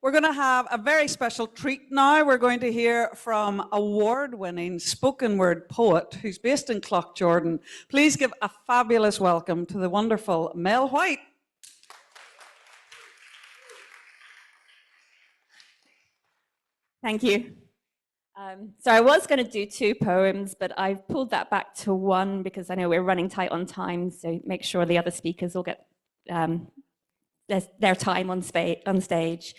We're going to have a very special treat now. We're going to hear from award-winning spoken word poet who's based in Cloughjordan. Please give a fabulous welcome to the wonderful Mel Whyte. Thank you. So I was going to do 2 poems, but I've pulled that back to 1 because I know we're running tight on time, so make sure the other speakers will get their time on stage.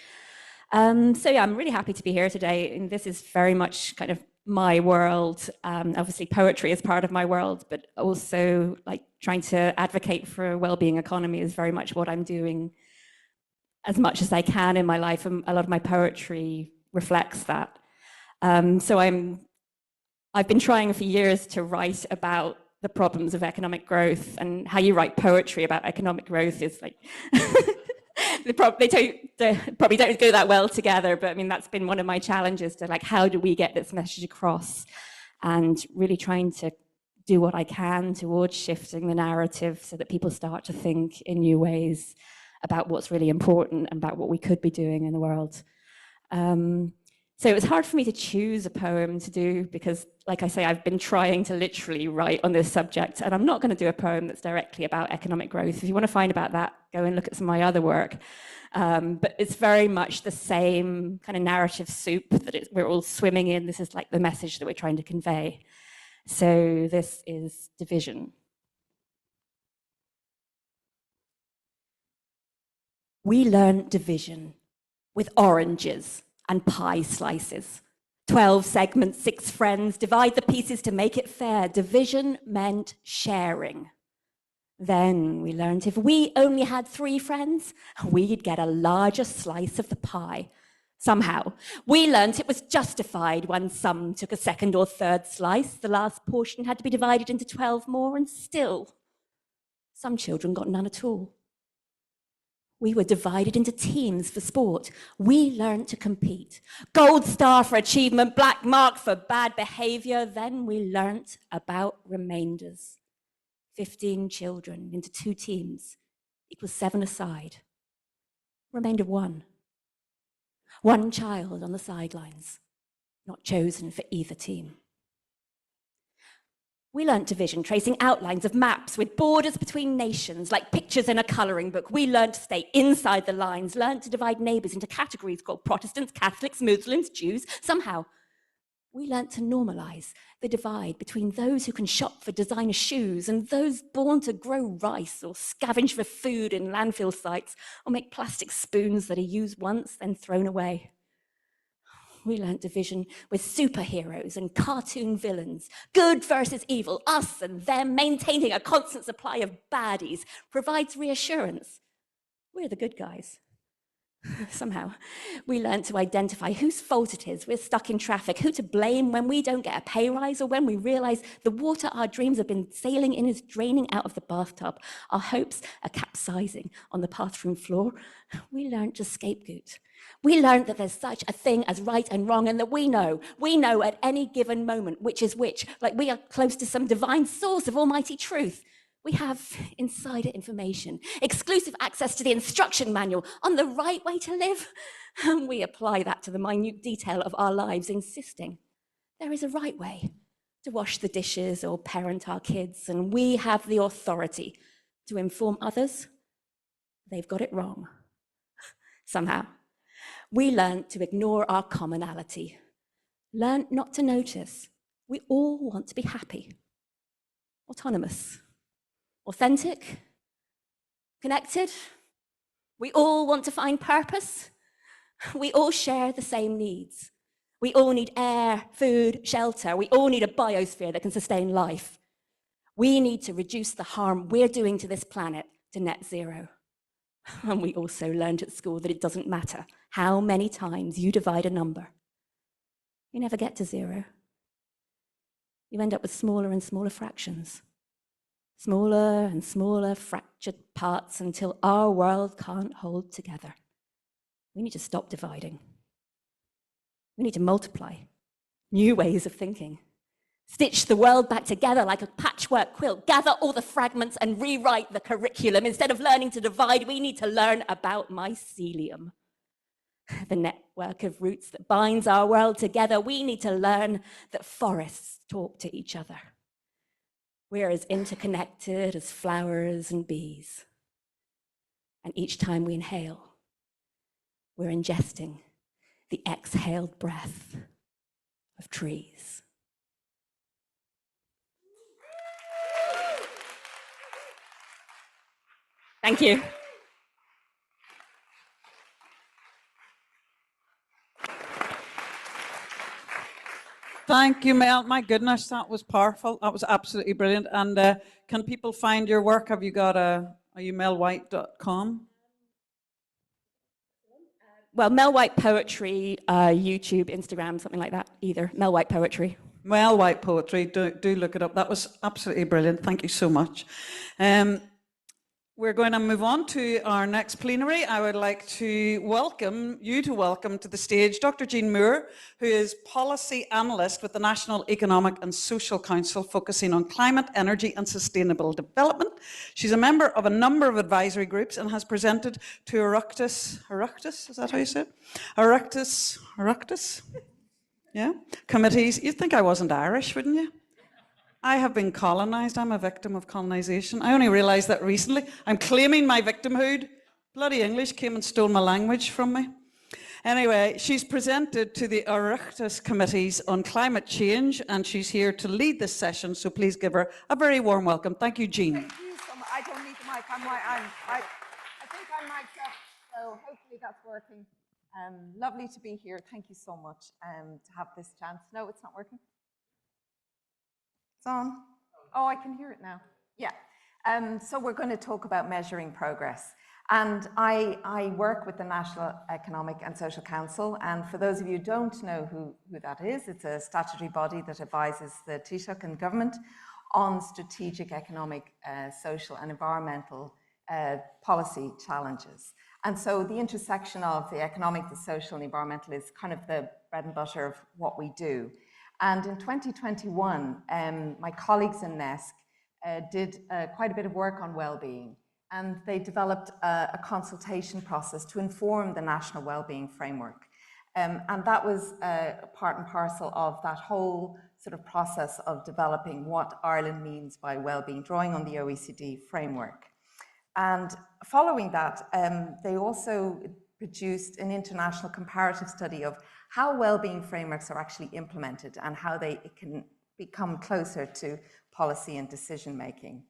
So yeah, I'm really happy to be here today, and this is very much kind of my world. Obviously, poetry is part of my world, but also like trying to advocate for a well-being economy is very much what I'm doing as much as I can in my life, and a lot of my poetry reflects that. So I've been trying for years to write about the problems of economic growth, and how you write poetry about economic growth is like they probably don't go that well together. But I mean, that's been one of my challenges, to like, how do we get this message across, and really trying to do what I can towards shifting the narrative so that people start to think in new ways about what's really important and about what we could be doing in the world. So it was hard for me to choose a poem to do because, like I say, I've been trying to literally write on this subject, and I'm not going to do a poem that's directly about economic growth. If you want to find about that, go and look at some of my other work. But it's very much the same kind of narrative soup that we're all swimming in. This is like the message that we're trying to convey. So this is Division. We learned division with oranges and pie slices. 12 segments, 6 friends, divide the pieces to make it fair. Division meant sharing. Then we learned if we only had 3 friends, we'd get a larger slice of the pie. Somehow, we learned it was justified when some took a 2nd or 3rd slice. The last portion had to be divided into 12 more, and still, some children got none at all. We were divided into teams for sport. We learned to compete. Gold star for achievement, black mark for bad behavior. Then we learnt about remainders. 15 children into 2 teams equals 7 aside. Remainder 1. 1 child on the sidelines, not chosen for either team. We learnt division, tracing outlines of maps with borders between nations, like pictures in a colouring book. We learnt to stay inside the lines, learnt to divide neighbours into categories called Protestants, Catholics, Muslims, Jews. Somehow, we learnt to normalise the divide between those who can shop for designer shoes and those born to grow rice or scavenge for food in landfill sites or make plastic spoons that are used once, then thrown away. We learnt division with superheroes and cartoon villains, good versus evil, us and them. Maintaining a constant supply of baddies provides reassurance. We're the good guys. Somehow, we learnt to identify whose fault it is we're stuck in traffic, who to blame when we don't get a pay rise, or when we realise the water our dreams have been sailing in is draining out of the bathtub. Our hopes are capsizing on the bathroom floor. We learnt to scapegoat. We learned that there's such a thing as right and wrong, and that we know at any given moment which is which, like we are close to some divine source of almighty truth. We have insider information, exclusive access to the instruction manual on the right way to live, and we apply that to the minute detail of our lives, insisting there is a right way to wash the dishes or parent our kids, and we have the authority to inform others they've got it wrong. Somehow, we learnt to ignore our commonality, learnt not to notice we all want to be happy, autonomous, authentic, connected. We all want to find purpose. We all share the same needs. We all need air, food, shelter. We all need a biosphere that can sustain life. We need to reduce the harm we're doing to this planet to net zero. And we also learned at school that it doesn't matter how many times you divide a number. You never get to 0. You end up with smaller and smaller fractions. Smaller and smaller fractured parts until our world can't hold together. We need to stop dividing. We need to multiply new ways of thinking. Stitch the world back together like a patchwork quilt. Gather all the fragments and rewrite the curriculum. Instead of learning to divide, we need to learn about mycelium. the network of roots that binds our world together. We need to learn that forests talk to each other. We're as interconnected as flowers and bees. And each time we inhale, we're ingesting the exhaled breath of trees. Thank you. Thank you, Mel. My goodness, that was powerful. That was absolutely brilliant. And can people find your work? Have you got are you melwhyte.com? Well, Mel Whyte Poetry, YouTube, Instagram, something like that, either. Mel Whyte Poetry. Mel Whyte Poetry, do look it up. That was absolutely brilliant. Thank you so much. We're going to move on to our next plenary. I would like to welcome to the stage Dr. Jeanne Moore, who is Policy Analyst with the National Economic and Social Council, focusing on climate, energy and sustainable development. She's a member of a number of advisory groups and has presented to Oireachtas, is that how you say it? Oireachtas? Yeah, committees. You'd think I wasn't Irish, wouldn't you? I have been colonised. I'm a victim of colonisation. I only realised that recently. I'm claiming my victimhood. Bloody English came and stole my language from me. Anyway, she's presented to the Oireachtas committees on climate change, and she's here to lead this session, so please give her a very warm welcome. Thank you, Jeanne. Thank you so much. I don't need the mic. I think I'm mic'd up, so hopefully that's working. Lovely to be here. Thank you so much to have this chance. No, it's not working. It's on. Oh, I can hear it now. Yeah. So we're going to talk about measuring progress. And I work with the National Economic and Social Council. And for those of you who don't know who that is, it's a statutory body that advises the Taoiseach and government on strategic economic, social and environmental policy challenges. And so the intersection of the economic, the social and the environmental is kind of the bread and butter of what we do. And in 2021, my colleagues in NESC did quite a bit of work on wellbeing, and they developed a consultation process to inform the national wellbeing framework. And that was part and parcel of that whole sort of process of developing what Ireland means by wellbeing, drawing on the OECD framework. And following that, they also produced an international comparative study of how wellbeing frameworks are actually implemented and how they can become closer to policy and decision making.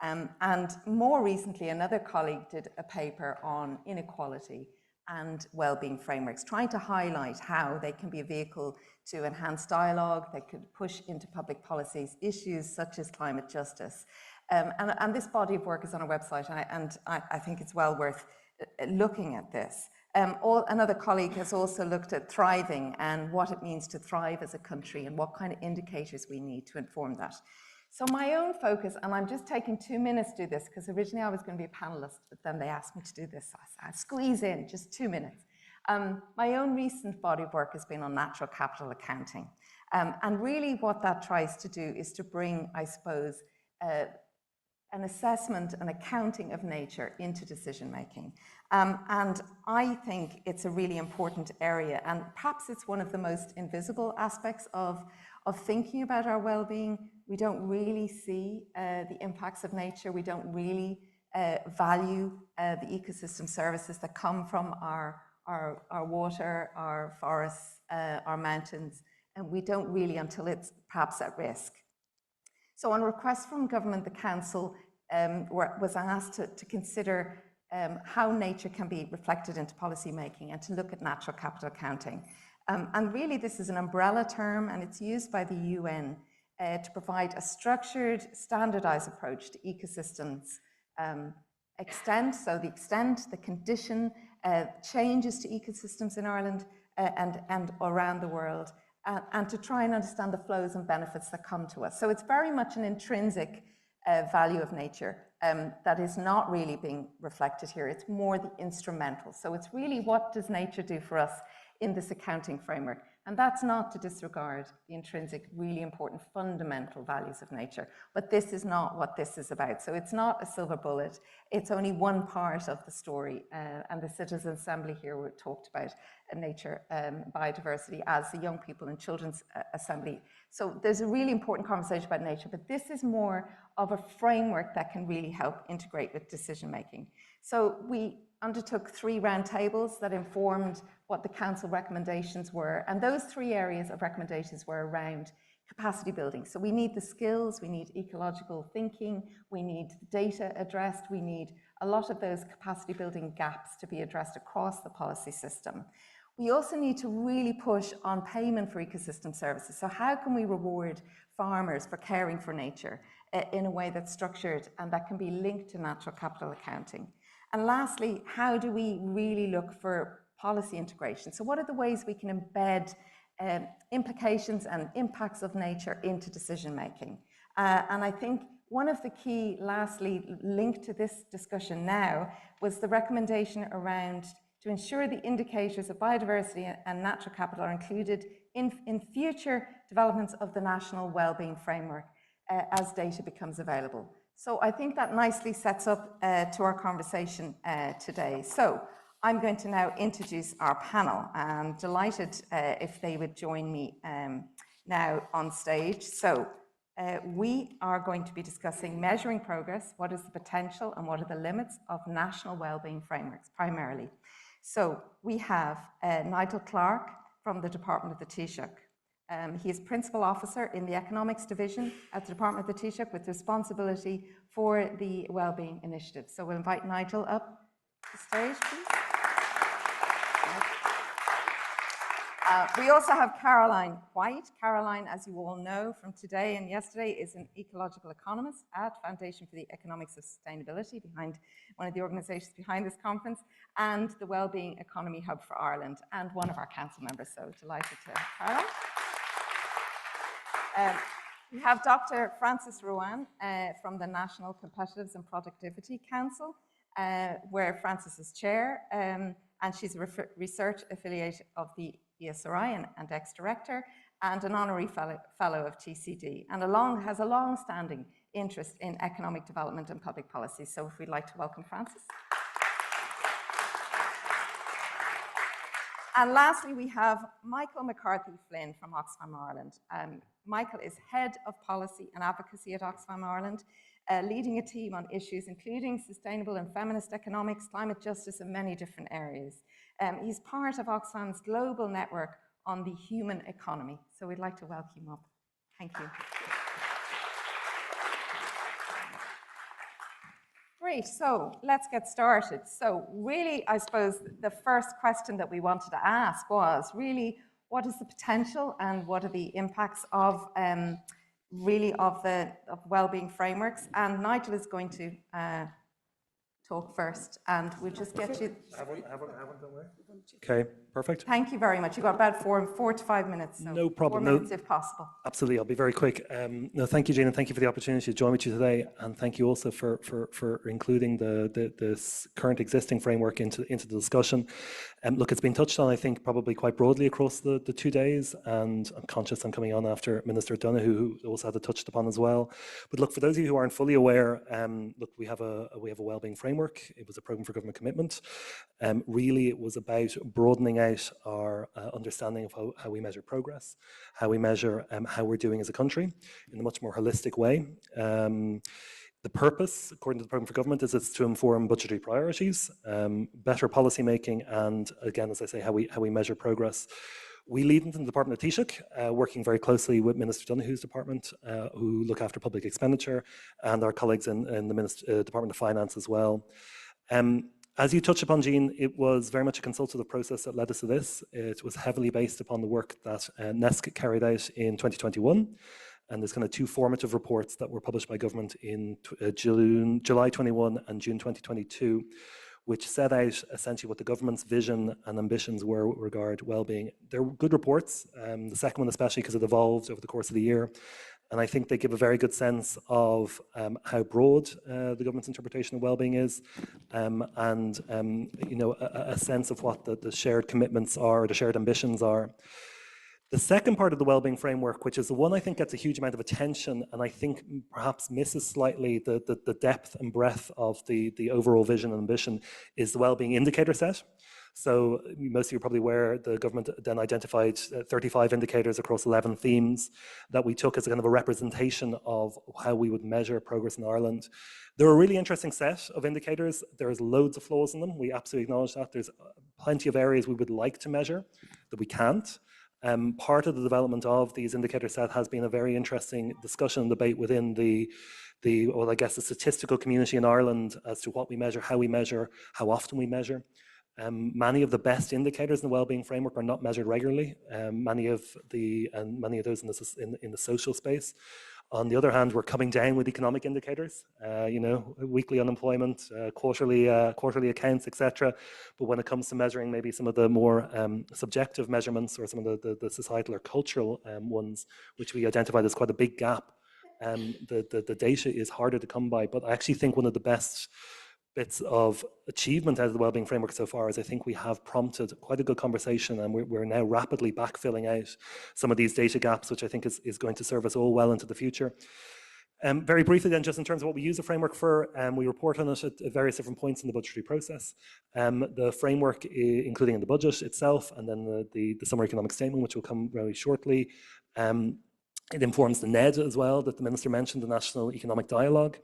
And more recently, another colleague did a paper on inequality and wellbeing frameworks, trying to highlight how they can be a vehicle to enhance dialogue, they could push into public policies issues such as climate justice. And this body of work is on our website, and I think it's well worth looking at this. Another colleague has also looked at thriving and what it means to thrive as a country and what kind of indicators we need to inform that. So my own focus, and I'm just taking 2 minutes to do this because originally I was going to be a panelist, but then they asked me to do this, so I squeeze in just 2 minutes. My own recent body of work has been on natural capital accounting. And really what that tries to do is to bring, I suppose, an assessment and accounting of nature into decision making. And I think it's a really important area, and perhaps it's one of the most invisible aspects of thinking about our well-being. We don't really see the impacts of nature. We don't really value the ecosystem services that come from our water, our forests, our mountains, and we don't really until it's perhaps at risk. So on request from government, the council was asked to consider how nature can be reflected into policy making and to look at natural capital accounting. And really this is an umbrella term, and it's used by the UN to provide a structured, standardized approach to ecosystems extent, so the extent, the condition, changes to ecosystems in Ireland and around the world, and to try and understand the flows and benefits that come to us. So it's very much an intrinsic value of nature. that is not really being reflected here. It's more the instrumental. So it's really, what does nature do for us in this accounting framework? And that's not to disregard the intrinsic, really important fundamental values of nature. But this is not what this is about. So it's not a silver bullet. It's only one part of the story. And the Citizen Assembly here talked about nature, biodiversity as the Young People and Children's Assembly. So there's a really important conversation about nature, but this is more of a framework that can really help integrate with decision making. So we undertook 3 roundtables that informed what the council recommendations were. And those 3 areas of recommendations were around capacity building. So we need the skills, we need ecological thinking, we need data addressed, we need a lot of those capacity building gaps to be addressed across the policy system. We also need to really push on payment for ecosystem services. So how can we reward farmers for caring for nature in a way that's structured and that can be linked to natural capital accounting? And lastly, how do we really look for policy integration? So what are the ways we can embed implications and impacts of nature into decision making? And I think one of the key, lastly, linked to this discussion now, was the recommendation around to ensure the indicators of biodiversity and natural capital are included in future developments of the National Wellbeing Framework as data becomes available. So I think that nicely sets up to our conversation today. So I'm going to now introduce our panel. I'm delighted if they would join me now on stage. So we are going to be discussing measuring progress, what is the potential and what are the limits of national wellbeing frameworks primarily. So we have Nigel Clarke from the Department of the Taoiseach. He is Principal Officer in the Economics Division at the Department of the Taoiseach with responsibility for the Wellbeing Initiative. So we'll invite Nigel up to the stage, please. We also have Caroline Whyte. Caroline, as you all know from today and yesterday, is an ecological economist at Foundation for the Economics of Sustainability, behind one of the organisations behind this conference, and the Wellbeing Economy Hub for Ireland, and one of our council members. So delighted to have Caroline. We have Dr. Frances Ruane from the National Competitiveness and Productivity Council, where Frances is chair, and she's a research affiliate of the ESRI and ex-director, and an honorary fellow of TCD, and has a long-standing interest in economic development and public policy. So if we'd like to welcome Frances. And lastly, we have Michael McCarthy Flynn from Oxfam Ireland. Michael is Head of Policy and Advocacy at Oxfam Ireland, leading a team on issues including sustainable and feminist economics, climate justice, and many different areas. He's part of Oxfam's global network on the human economy. So we'd like to welcome him up. Thank you. Great, so let's get started. So really, I suppose the first question that we wanted to ask was really, what is the potential and what are the impacts of wellbeing frameworks? And Nigel is going to talk first, and we'll just get you. Okay, perfect. Thank you very much. You've got about 4 to 5 minutes. So no problem. 4 minutes if possible. Absolutely, I'll be very quick. No, thank you, Jeanne, and thank you for the opportunity to join with you today, and thank you also for including this current existing framework into the discussion. Look, it's been touched on, I think, probably quite broadly across the 2 days, and I'm conscious I'm coming on after Minister Donoghue, who also had it touched upon as well. But look, for those of you who aren't fully aware, look, we have a wellbeing framework. It was a programme for government commitment. Really, it was about broadening out our understanding of how we measure progress, how we measure how we're doing as a country in a much more holistic way. The purpose, according to the programme for government, is it's to inform budgetary priorities, better policy making, and again, as I say, how we measure progress. We lead into the Department of Taoiseach, working very closely with Minister Donoghue's department, who look after public expenditure, and our colleagues in the Department of Finance as well. As you touched upon, Jeanne, it was very much a consultative process that led us to this. It was heavily based upon the work that NESC carried out in 2021. And there's kind of 2 formative reports that were published by government in July 21 and June 2022, which set out essentially what the government's vision and ambitions were with regard to wellbeing. They're good reports, the second one especially because it evolved over the course of the year. And I think they give a very good sense of how broad the government's interpretation of wellbeing is, and you know, a sense of what the shared commitments are, the shared ambitions are. The second part of the wellbeing framework, which is the one I think gets a huge amount of attention, and I think perhaps misses slightly the depth and breadth of the overall vision and ambition, is the wellbeing indicator set. So most of you are probably aware the government then identified 35 indicators across 11 themes that we took as a kind of a representation of how we would measure progress in Ireland. They're a really interesting set of indicators. There's loads of flaws in them. We absolutely acknowledge that. There's plenty of areas we would like to measure that we can't. Part of the development of these indicator set has been a very interesting discussion and debate within the statistical community in Ireland as to what we measure, how often we measure. Many of the best indicators in the wellbeing framework are not measured regularly. Many of those in the social space. On the other hand, we're coming down with economic indicators, you know, weekly unemployment, quarterly accounts, etc. But when it comes to measuring maybe some of the more subjective measurements or some of the societal or cultural ones, which we identified as quite a big gap, the data is harder to come by. But I actually think one of the best bits of achievement out of the wellbeing framework so far is I think we have prompted quite a good conversation, and we're now rapidly backfilling out some of these data gaps, which I think is going to serve us all well into the future. Very briefly then, just in terms of what we use the framework for, we report on it at various different points in the budgetary process. The framework, including in the budget itself, and then the summary economic statement, which will come very shortly. It informs the NED as well, that the Minister mentioned, the National Economic Dialogue.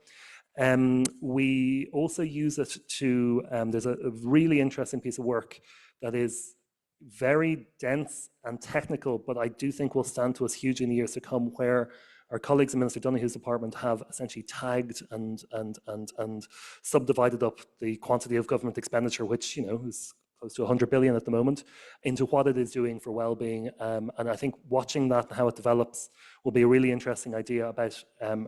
We also use it to, there's a really interesting piece of work that is very dense and technical, but I do think will stand to us hugely in the years to come, where our colleagues in Minister Donoghue's department have essentially tagged and subdivided up the quantity of government expenditure, which, you know, is close to 100 billion at the moment, into what it is doing for wellbeing. And I think watching that and how it develops will be a really interesting idea about,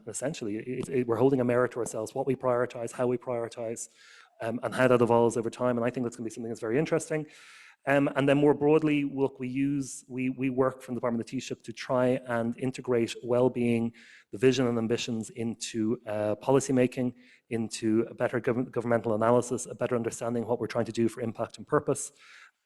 essentially, we're holding a mirror to ourselves, what we prioritize, how we prioritize, and how that evolves over time. And I think that's going to be something that's very interesting. And then more broadly, look, we work from the Department of the Taoiseach to try and integrate well-being, the vision and ambitions into policy making, into a better governmental analysis, a better understanding of what we're trying to do for impact and purpose.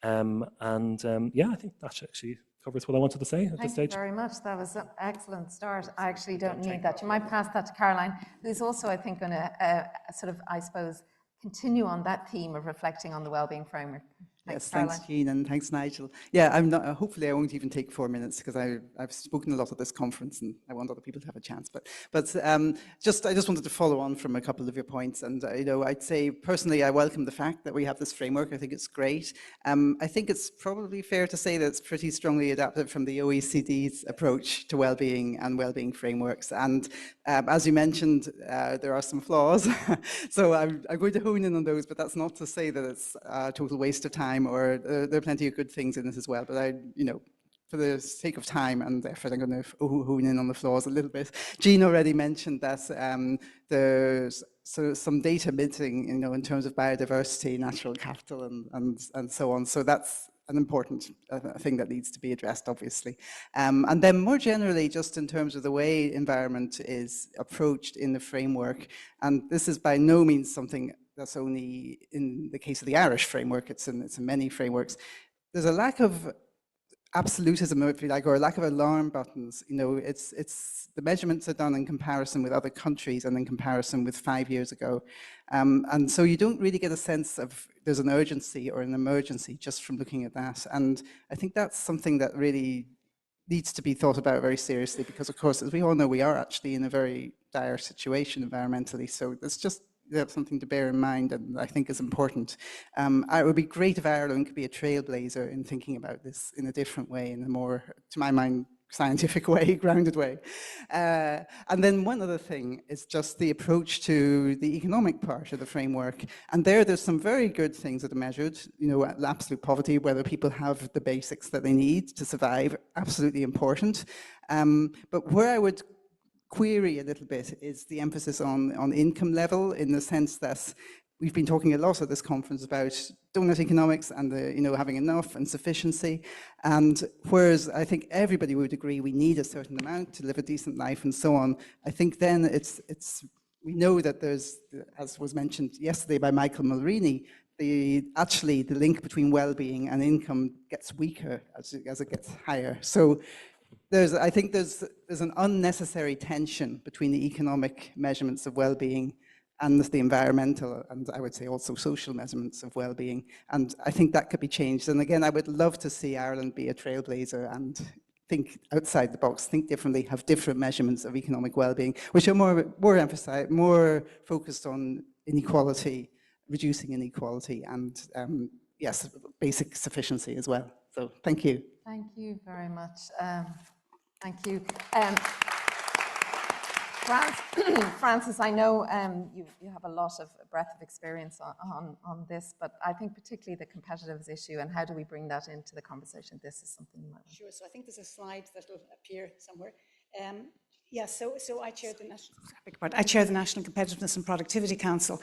Yeah, I think that actually covers what I wanted to say at this stage. Thank you very much. That was an excellent start. I actually don't need that. You might pass that to Caroline, who's also, I think, going to sort of, I suppose, continue on that theme of reflecting on the wellbeing framework. Yes, thanks, Jeanne, and thanks, Nigel. Yeah, I'm not. Hopefully, I won't even take 4 minutes because I've spoken a lot at this conference, and I want other people to have a chance. But I just wanted to follow on from a couple of your points, and you know, I'd say personally, I welcome the fact that we have this framework. I think it's great. I think it's probably fair to say that it's pretty strongly adapted from the OECD's approach to well-being and well-being frameworks. And as you mentioned, there are some flaws, so I'm going to hone in on those. But that's not to say that it's a total waste of time, or there are plenty of good things in it as well. But you know, for the sake of time and effort, I'm going to hone in on the flaws a little bit. Jeanne already mentioned that there's some data missing, you know, in terms of biodiversity, natural capital, and so on. So that's an important thing that needs to be addressed, obviously. And then more generally, just in terms of the way environment is approached in the framework, and this is by no means something that's only in the case of the Irish framework, it's in many frameworks. There's a lack of absolutism, if you like, or a lack of alarm buttons. You know, it's the measurements are done in comparison with other countries and in comparison with 5 years ago. And so you don't really get a sense of there's an urgency or an emergency just from looking at that. And I think that's something that really needs to be thought about very seriously, because of course, as we all know, we are actually in a very dire situation environmentally. So it's just something to bear in mind, and I think is important. It would be great if Ireland could be a trailblazer in thinking about this in a different way, in a more, to my mind, scientific way, grounded way. And then one other thing is just the approach to the economic part of the framework. And there's some very good things that are measured, you know, absolute poverty, whether people have the basics that they need to survive, absolutely important. But where I would query a little bit is the emphasis on income level, in the sense that we've been talking a lot at this conference about donut economics and having enough and sufficiency. And whereas I think everybody would agree we need a certain amount to live a decent life and so on, I think then we know that there's, as was mentioned yesterday by Michael Mulroney, actually the link between well-being and income gets weaker as it gets higher. So I think there's an unnecessary tension between the economic measurements of well-being and the environmental, and I would say also social measurements of well-being. And I think that could be changed. And again, I would love to see Ireland be a trailblazer and think outside the box, think differently, have different measurements of economic well-being, which are more emphasized, more focused on inequality, reducing inequality, and yes, basic sufficiency as well. So thank you. Thank you very much. Thank you. Francis, I know you have a lot of breadth of experience on this, but I think particularly the competitiveness issue and how do we bring that into the conversation, this is something you might want. Sure, so I think there's a slide that will appear somewhere. So I chair the National Competitiveness and Productivity Council,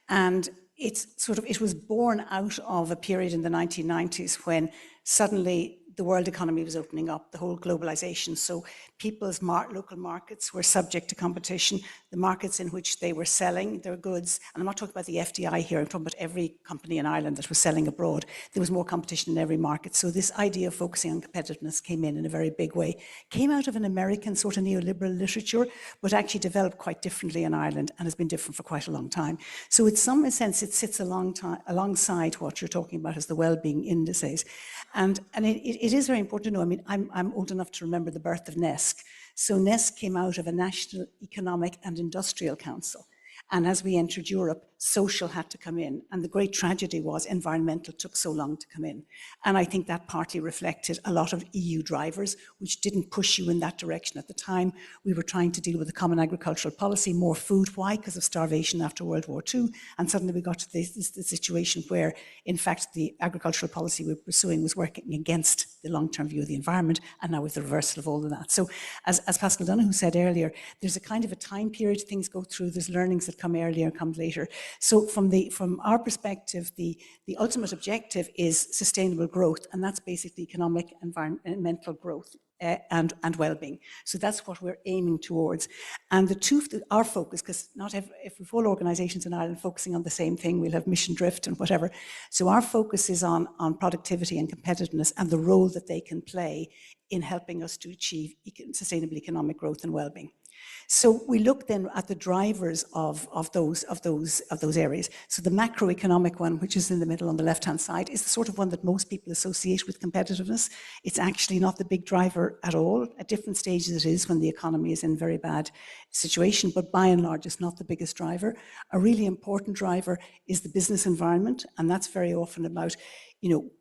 and it was born out of a period in the 1990s when suddenly the world economy was opening up, the whole globalization. So people's local markets were subject to competition. The markets in which they were selling their goods, and I'm not talking about the FDI here, I'm talking about every company in Ireland that was selling abroad. There was more competition in every market. So this idea of focusing on competitiveness came in a very big way. Came out of an American sort of neoliberal literature, but actually developed quite differently in Ireland and has been different for quite a long time. So in some sense, it sits alongside what you're talking about as the well-being indices. And it is very important to know, I mean, I'm old enough to remember the birth of NESC. So NESC came out of a National Economic and Industrial Council. And as we entered Europe, social had to come in. And the great tragedy was environmental took so long to come in. And I think that partly reflected a lot of EU drivers, which didn't push you in that direction at the time. We were trying to deal with the common agricultural policy, more food. Why? Because of starvation after World War II. And suddenly we got to the situation where, in fact, the agricultural policy we were pursuing was working against the long-term view of the environment. And now with the reversal of all of that. So as Pascal Donoghue said earlier, there's a kind of a time period things go through. There's learnings that come earlier, come later. So from our perspective, the ultimate objective is sustainable growth, and that's basically economic, environmental growth and well-being. So that's what we're aiming towards. And our focus, because if we've all organisations in Ireland focusing on the same thing, we'll have mission drift and whatever. So our focus is on productivity and competitiveness and the role that they can play in helping us to achieve sustainable economic growth and well-being. So we look then at the drivers of those areas. So the macroeconomic one, which is in the middle on the left-hand side, is the sort of one that most people associate with competitiveness. It's actually not the big driver at all. At different stages it is when the economy is in very bad situation, but by and large it's not the biggest driver. A really important driver is the business environment, and that's very often about,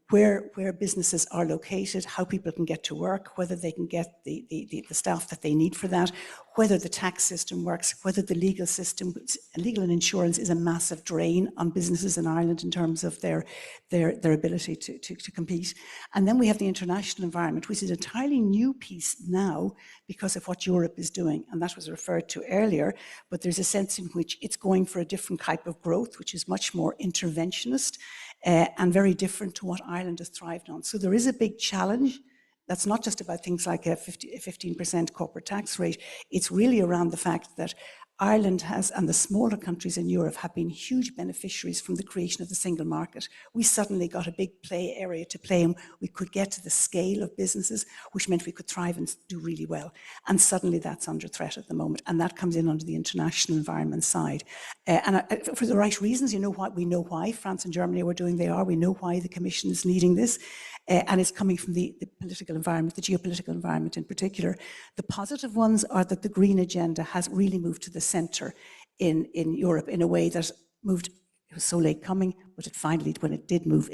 where businesses are located, how people can get to work, whether they can get the staff that they need for that, whether the tax system works, whether the legal system, legal and insurance is a massive drain on businesses in Ireland in terms of their ability to compete. And then we have the international environment, which is an entirely new piece now because of what Europe is doing. And that was referred to earlier, but there's a sense in which it's going for a different type of growth, which is much more interventionist and very different to what Ireland has thrived on. So there is a big challenge. That's not just about things like a 15% corporate tax rate. It's really around the fact that Ireland has, and the smaller countries in Europe, have been huge beneficiaries from the creation of the single market. We suddenly got a big play area to play in. We could get to the scale of businesses, which meant we could thrive and do really well. And suddenly that's under threat at the moment. And that comes in under the international environment side. And for the right reasons, we know why France and Germany are doing they are. We know why the Commission is leading this. And it's coming from the political environment, the geopolitical environment in particular. The positive ones are that the green agenda has really moved to the centre in Europe in a way that moved, it was so late coming, but it finally, when it did move,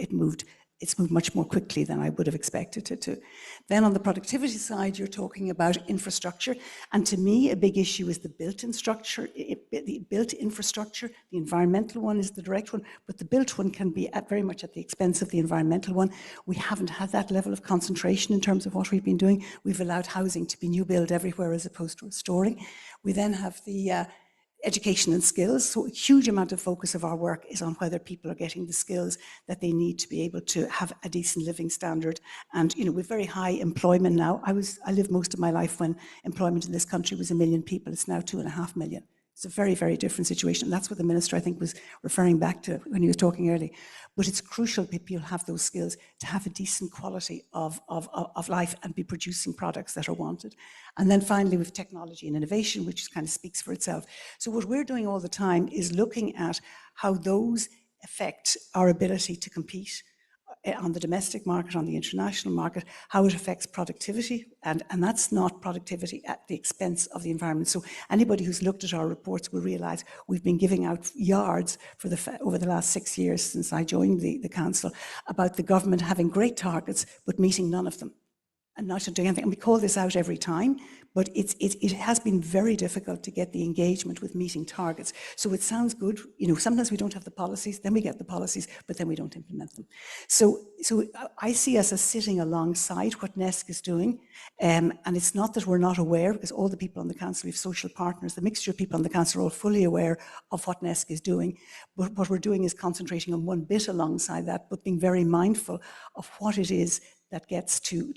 it's moved much more quickly than I would have expected it to. Then on the productivity side, you're talking about infrastructure. And to me, a big issue is the built infrastructure. The environmental one is the direct one, but the built one can be very much at the expense of the environmental one. We haven't had that level of concentration in terms of what we've been doing. We've allowed housing to be new build everywhere as opposed to restoring. We then have the education and skills. So a huge amount of focus of our work is on whether people are getting the skills that they need to be able to have a decent living standard. And, you know, with very high employment now, I lived most of my life when employment in this country was 1 million people. It's now 2.5 million. It's a very, very different situation. That's what the Minister, I think, was referring back to when he was talking earlier. But it's crucial that people have those skills to have a decent quality of life and be producing products that are wanted. And then finally, with technology and innovation, which kind of speaks for itself. So what we're doing all the time is looking at how those affect our ability to compete on the domestic market, on the international market, how it affects productivity, and that's not productivity at the expense of the environment. So anybody who's looked at our reports will realise we've been giving out yards for over the last 6 years since I joined the council about the government having great targets but meeting none of them and not doing anything. And we call this out every time, but it has been very difficult to get the engagement with meeting targets. So it sounds good, you know, sometimes we don't have the policies, then we get the policies, but then we don't implement them. So I see us as sitting alongside what NESC is doing, and it's not that we're not aware, because all the people on the council, we have social partners, the mixture of people on the council are all fully aware of what NESC is doing, but what we're doing is concentrating on one bit alongside that, but being very mindful of what it is that gets to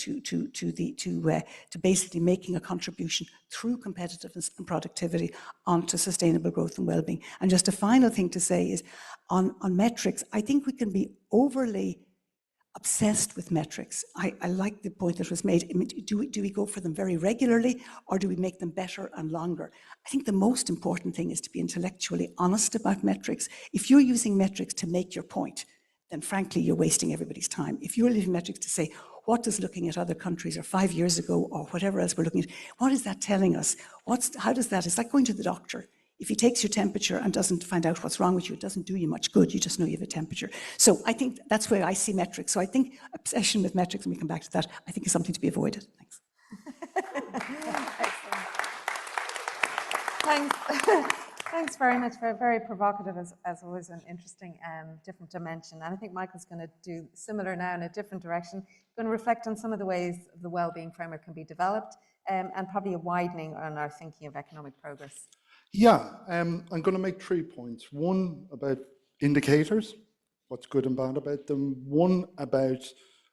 basically making a contribution through competitiveness and productivity onto sustainable growth and well-being. And just a final thing to say is on metrics, I think we can be overly obsessed with metrics. I like the point that was made. I mean, do we go for them very regularly, or do we make them better and longer? I think the most important thing is to be intellectually honest about metrics. If you're using metrics to make your point, then frankly, you're wasting everybody's time. If you're using metrics to say, what does looking at other countries or 5 years ago or whatever else we're looking at, what is that telling us? How does that, it's like going to the doctor. If he takes your temperature and doesn't find out what's wrong with you, it doesn't do you much good, you just know you have a temperature. So I think that's where I see metrics. So I think obsession with metrics, and we come back to that, I think is something to be avoided. Thanks. Thanks. Thanks very much. Very provocative, as always, an interesting different dimension. And I think Michael's going to do similar now in a different direction. Going to reflect on some of the ways the wellbeing framework can be developed, and probably a widening on our thinking of economic progress. Yeah, I'm going to make 3 points. One about indicators, what's good and bad about them. One about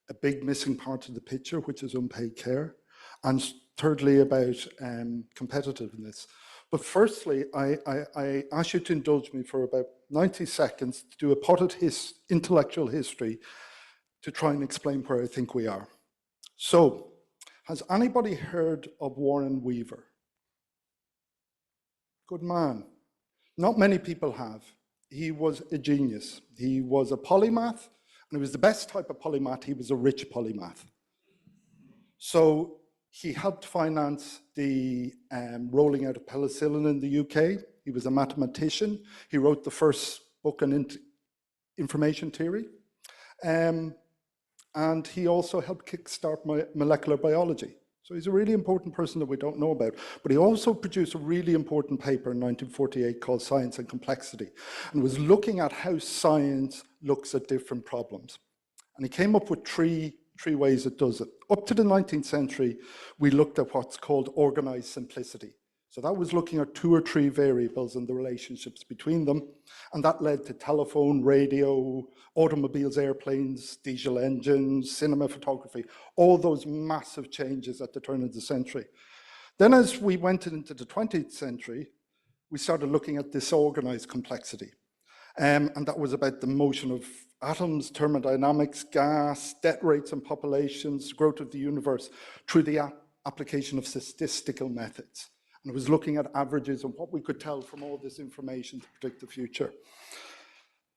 a big missing part of the picture, which is unpaid care. And thirdly, about competitiveness. But firstly, I ask you to indulge me for about 90 seconds to do a potted intellectual history to try and explain where I think we are. So, has anybody heard of Warren Weaver? Good man. Not many people have. He was a genius. He was a polymath, and he was the best type of polymath. He was a rich polymath. So he helped finance the rolling out of penicillin in the UK. He was a mathematician. He wrote the first book on information theory. And he also helped kickstart molecular biology. So he's a really important person that we don't know about. But he also produced a really important paper in 1948 called Science and Complexity, and was looking at how science looks at different problems. And he came up with three ways it does it. Up to the 19th century, we looked at what's called organized simplicity. So that was looking at 2 or 3 variables and the relationships between them. And that led to telephone, radio, automobiles, airplanes, diesel engines, cinema, photography, all those massive changes at the turn of the century. Then as we went into the 20th century, we started looking at disorganized complexity. And that was about the motion of atoms, thermodynamics, gas, death rates and populations, growth of the universe through the application of statistical methods. And it was looking at averages and what we could tell from all this information to predict the future.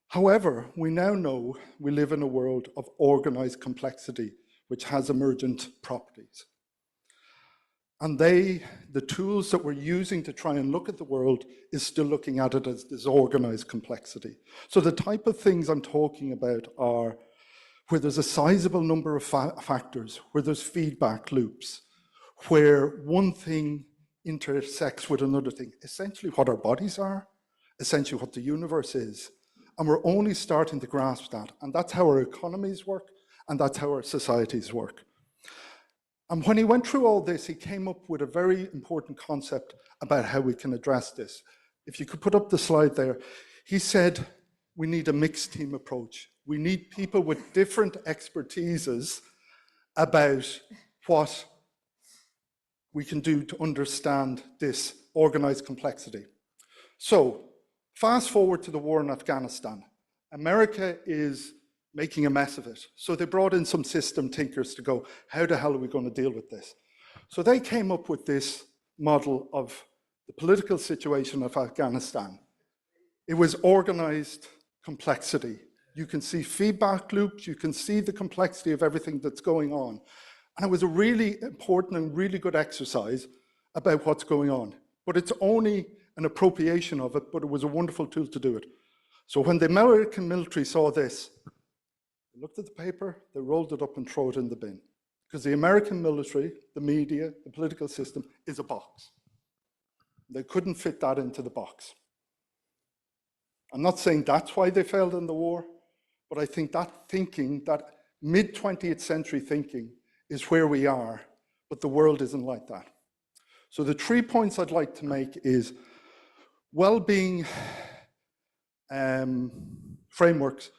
However, we now know we live in a world of organized complexity, which has emergent properties. And the tools that we're using to try and look at the world is still looking at it as disorganized complexity. So the type of things I'm talking about are where there's a sizable number of factors, where there's feedback loops, where one thing intersects with another thing, essentially what our bodies are, essentially what the universe is. And we're only starting to grasp that. And that's how our economies work, and that's how our societies work. And when he went through all this, he came up with a very important concept about how we can address this. if you could put up the slide there, he said, we need a mixed team approach. We need people with different expertises about what we can do to understand this organized complexity. So, fast forward to the war in Afghanistan. America is making a mess of it. So they brought in some system thinkers to go, how the hell are we going to deal with this? So they came up with this model of the political situation of Afghanistan. It was organized complexity. You can see feedback loops, you can see the complexity of everything that's going on. And it was a really important and really good exercise about what's going on. But it's only an appropriation of it, but it was a wonderful tool to do it. So when the American military saw this, they looked at the paper, they rolled it up and threw it in the bin. Because the American military, the media, the political system is a box. They couldn't fit that into the box. I'm not saying that's why they failed in the war, but I think that thinking, that mid-20th century thinking, is where we are, but the world isn't like that. So the 3 points I'd like to make is well-being frameworks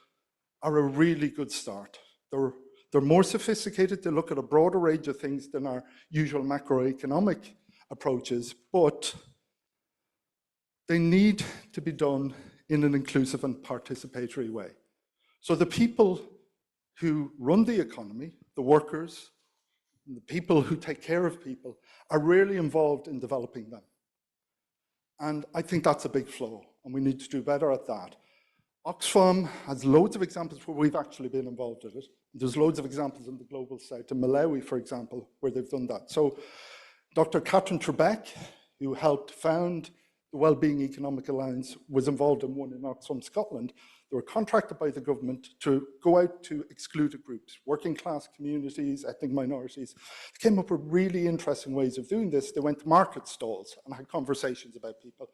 are a really good start. They're more sophisticated, they look at a broader range of things than our usual macroeconomic approaches, but they need to be done in an inclusive and participatory way. So the people who run the economy, the workers, the people who take care of people, are really involved in developing them. And I think that's a big flaw, and we need to do better at that. Oxfam has loads of examples where we've actually been involved in it. There's loads of examples in the global south, in Malawi, for example, where they've done that. So Dr. Catherine Trebek, who helped found the Wellbeing Economic Alliance, was involved in one in Oxfam, Scotland. They were contracted by the government to go out to excluded groups, working class communities, ethnic minorities. They came up with really interesting ways of doing this. They went to market stalls and had conversations about people.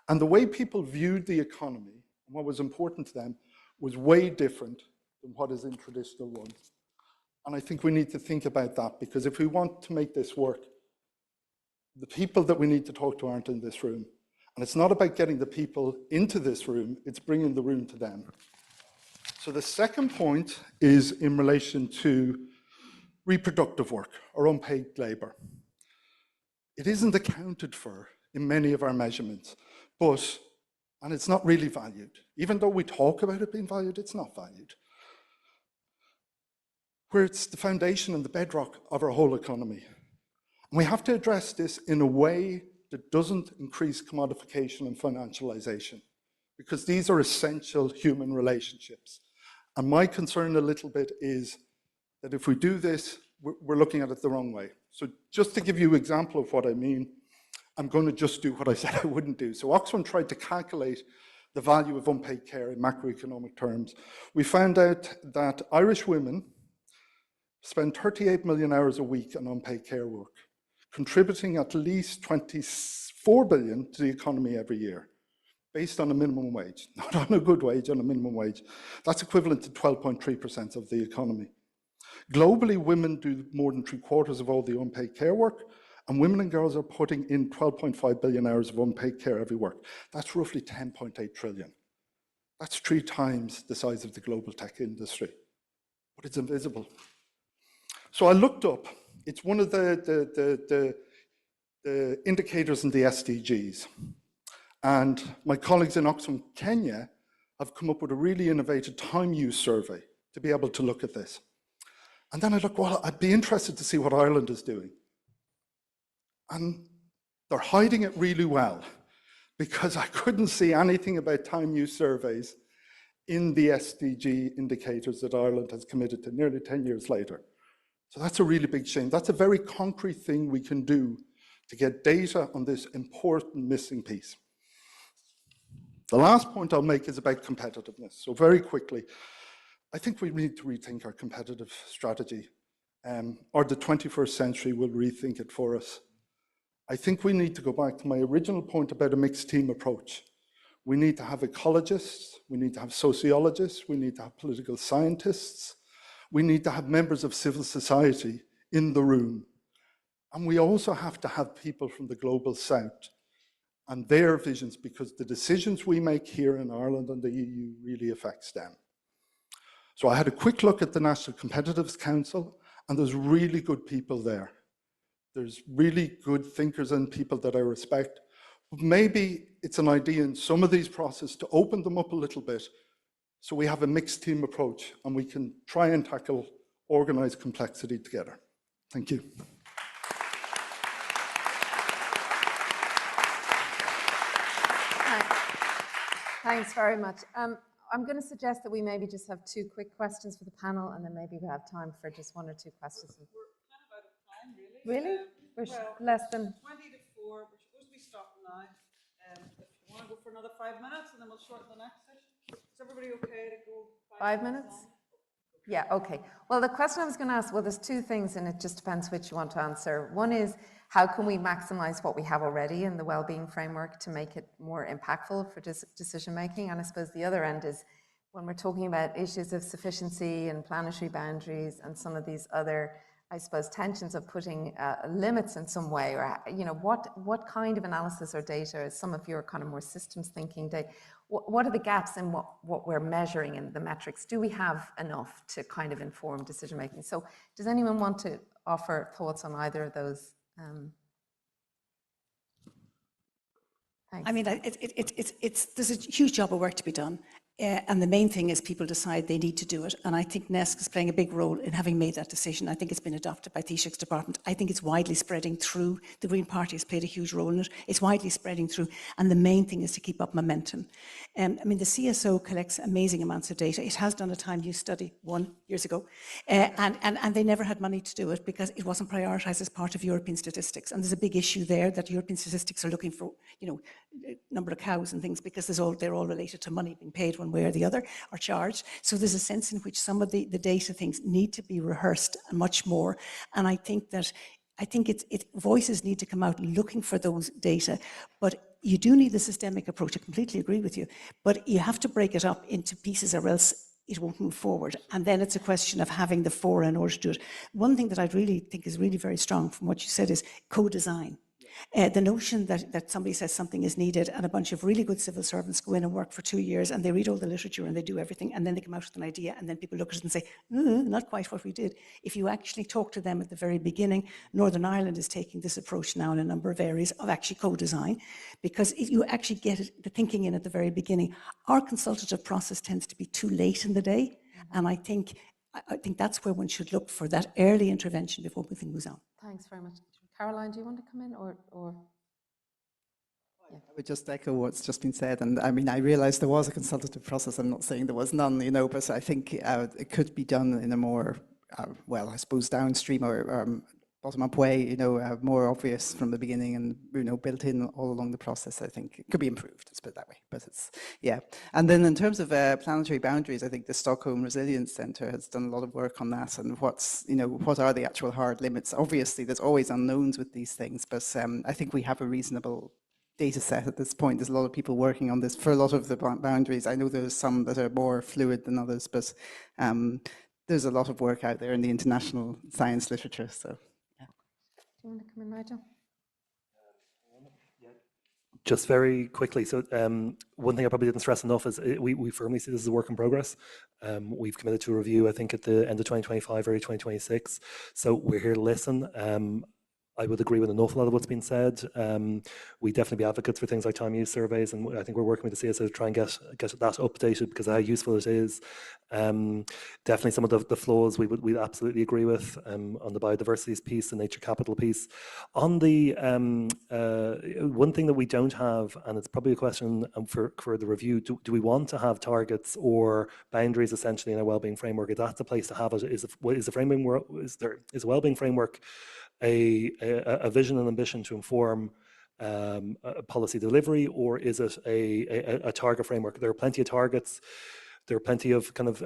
And the way people viewed the economy and what was important to them was way different than what is in traditional ones. And I think we need to think about that, because if we want to make this work, the people that we need to talk to aren't in this room. And it's not about getting the people into this room, it's bringing the room to them. So the second point is in relation to reproductive work or unpaid labor. It isn't accounted for in many of our measurements, and it's not really valued. Even though we talk about it being valued, it's not valued. Where it's the foundation and the bedrock of our whole economy. And we have to address this in a way that doesn't increase commodification and financialization, because these are essential human relationships. And my concern a little bit is that if we do this, we're looking at it the wrong way. So just to give you an example of what I mean, I'm going to just do what I said I wouldn't do. So Oxfam tried to calculate the value of unpaid care in macroeconomic terms. We found out that Irish women spend 38 million hours a week on unpaid care work, contributing at least 24 billion to the economy every year, based on a minimum wage, not on a good wage, on a minimum wage. That's equivalent to 12.3% of the economy. Globally, women do more than 3/4 of all the unpaid care work, and women and girls are putting in 12.5 billion hours of unpaid care every work. That's roughly 10.8 trillion. That's 3 times the size of the global tech industry, but it's invisible. So I looked up, it's one of the indicators in the SDGs. And my colleagues in Oxfam, Kenya, have come up with a really innovative time use survey to be able to look at this. And then I looked, well, I'd be interested to see what Ireland is doing. And they're hiding it really well, because I couldn't see anything about time use surveys in the SDG indicators that Ireland has committed to nearly 10 years later. So that's a really big shame. That's a very concrete thing we can do to get data on this important missing piece. The last point I'll make is about competitiveness. So very quickly, I think we need to rethink our competitive strategy, or the 21st century will rethink it for us. I think we need to go back to my original point about a mixed team approach. We need to have ecologists, we need to have sociologists, we need to have political scientists, we need to have members of civil society in the room. And we also have to have people from the global south and their visions, because the decisions we make here in Ireland and the EU really affects them. So I had a quick look at the National Competitiveness Council, and there's really good people there. There's really good thinkers and people that I respect. But maybe it's an idea in some of these processes to open them up a little bit so we have a mixed team approach and we can try and tackle organised complexity together. Thank you. Thanks very much. I'm going to suggest that we maybe just have 2 quick questions for the panel, and then maybe we have time for just 1 or 2 questions. We're kind of out of time, really. Really? We're less than 20 to 4. We're supposed to be stopping now. If you want to go for another 5 minutes, and then we'll shorten the next session. Is everybody okay to go 5 minutes? Yeah, okay. Well, the question I was going to ask, well, there's 2 things, and it just depends which you want to answer. One is, how can we maximize what we have already in the wellbeing framework to make it more impactful for decision making? And I suppose the other end is, when we're talking about issues of sufficiency and planetary boundaries and some of these other, I suppose, tensions of putting limits in some way, or, you know, what kind of analysis or data is some of your kind of more systems thinking data? What are the gaps in what we're measuring in the metrics? Do we have enough to kind of inform decision making? So does anyone want to offer thoughts on either of those? Thanks. I mean, there's a huge job of work to be done. And the main thing is people decide they need to do it. And I think NESC is playing a big role in having made that decision. I think it's been adopted by Taoiseach's department. I think it's widely spreading through. The Green Party has played a huge role in it. It's widely spreading through. And the main thing is to keep up momentum. I mean, the CSO collects amazing amounts of data. It has done a time use study 1 year ago. And they never had money to do it because it wasn't prioritised as part of European statistics. And there's a big issue there that European statistics are looking for, you know, number of cows and things, because they're all related to money being paid one way or the other, or charged. So there's a sense in which some of the data things need to be rehearsed much more. And I think voices need to come out looking for those data, but you do need the systemic approach. I completely agree with you, but you have to break it up into pieces or else it won't move forward. And then it's a question of having the fora in order to do it. One thing that I really think is really very strong from what you said is co-design. The notion that somebody says something is needed and a bunch of really good civil servants go in and work for 2 years and they read all the literature and they do everything and then they come out with an idea and then people look at it and say, not quite what we did. If you actually talk to them at the very beginning, Northern Ireland is taking this approach now in a number of areas of actually co-design, because if you actually get the thinking in at the very beginning, our consultative process tends to be too late in the day. And I think that's where one should look for that early intervention before everything moves on. Thanks very much. Caroline, do you want to come in or? Yeah. I would just echo what's just been said. And I mean, I realized there was a consultative process. I'm not saying there was none, you know, but I think it could be done in a more, well, I suppose downstream or bottom-up way, you know, more obvious from the beginning and, you know, built in all along the process. I think it could be improved, let's put it that way, but it's, yeah. And then in terms of planetary boundaries, I think the Stockholm Resilience Centre has done a lot of work on that, and what's, you know, what are the actual hard limits? Obviously, there's always unknowns with these things, but I think we have a reasonable data set at this point. There's a lot of people working on this for a lot of the boundaries. I know there's some that are more fluid than others, but there's a lot of work out there in the international science literature, so. Do you want to come in, Nigel? Just very quickly, so one thing I probably didn't stress enough is we firmly see this as a work in progress. We've committed to a review, I think, at the end of 2025, early 2026. So we're here to listen. I would agree with an awful lot of what's been said. We definitely be advocates for things like time use surveys, and I think we're working with the CSO to try and get that updated because of how useful it is. Definitely some of the flaws we absolutely agree with on the biodiversity piece, the nature capital piece. On the one thing that we don't have, and it's probably a question for the review, do we want to have targets or boundaries essentially in a wellbeing framework? Is that the place to have it? Is the framework, is a wellbeing framework a vision and ambition to inform policy delivery, or is it a target framework? There are plenty of targets. there are plenty of kind of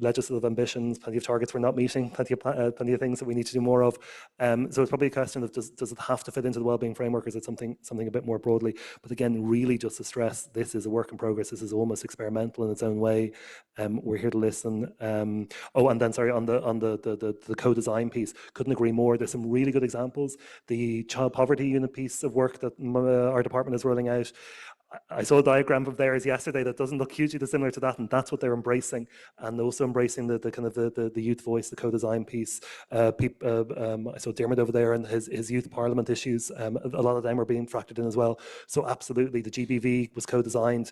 legislative ambitions, plenty of targets we're not meeting, plenty of things that we need to do more of. So it's probably a question of does it have to fit into the wellbeing framework, or is it something a bit more broadly? But again, really just to stress, this is a work in progress. This is almost experimental in its own way. We're here to listen. And then sorry, on the co-design piece, couldn't agree more. There's some really good examples. The child poverty unit piece of work that our department is rolling out. I saw a diagram of theirs yesterday that doesn't look hugely dissimilar to that, and that's what they're embracing, and also embracing the kind of the youth voice, the co-design piece. I saw Dermot over there and his youth parliament issues. A lot of them are being factored in as well. So absolutely, the GBV was co-designed.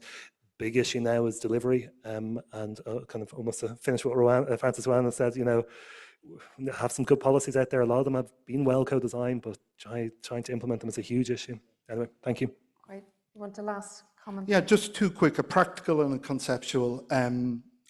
Big issue now is delivery, and kind of almost to finish what Francis Ruane has said, have some good policies out there. A lot of them have been well co-designed, but trying to implement them is a huge issue. Anyway, thank you. Great. You want a last comment? Yeah, just two quick, a practical and a conceptual.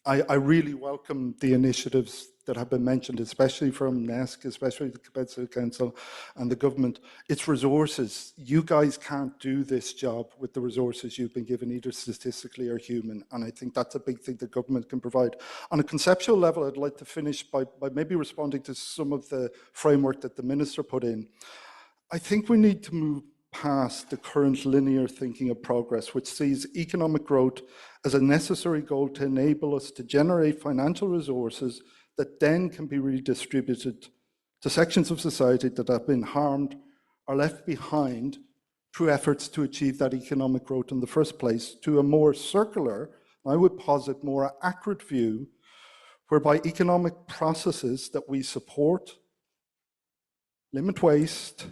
I really welcome the initiatives that have been mentioned, especially from NESC, especially the Competitive Council and the government. It's resources. You guys can't do this job with the resources you've been given, either statistically or human. And I think that's a big thing the government can provide. On a conceptual level, I'd like to finish by maybe responding to some of the framework that the Minister put in. I think we need to move past the current linear thinking of progress, which sees economic growth as a necessary goal to enable us to generate financial resources that then can be redistributed to sections of society that have been harmed or left behind through efforts to achieve that economic growth in the first place, to a more circular, I would posit more accurate view, whereby economic processes that we support, limit waste,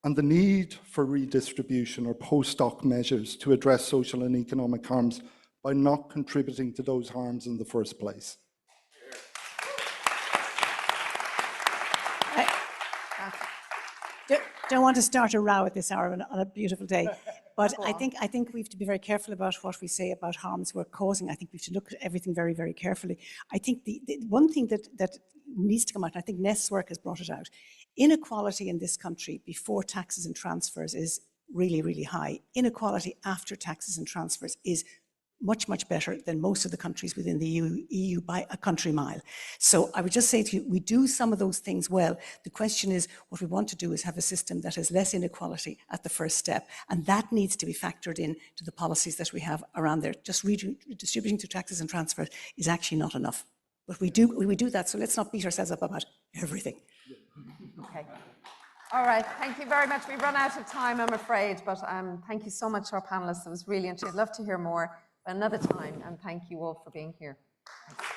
and the need for redistribution or post-hoc measures to address social and economic harms by not contributing to those harms in the first place. Don't want to start a row at this hour on a beautiful day, but I think we have to be very careful about what we say about harms we're causing. I think we should look at everything very, very carefully. I think the one thing that needs to come out, and I think NESC's work has brought it out, inequality in this country before taxes and transfers is really, really high. Inequality after taxes and transfers is much, much better than most of the countries within the EU by a country mile. So I would just say to you, we do some of those things well. The question is, what we want to do is have a system that has less inequality at the first step. And that needs to be factored in to the policies that we have around there. Just redistributing through taxes and transfers is actually not enough. But we do that, so let's not beat ourselves up about everything. Okay. All right, thank you very much. We've run out of time, I'm afraid, but thank you so much to our panelists. It was really interesting. I'd love to hear more another time, and thank you all for being here. Thanks.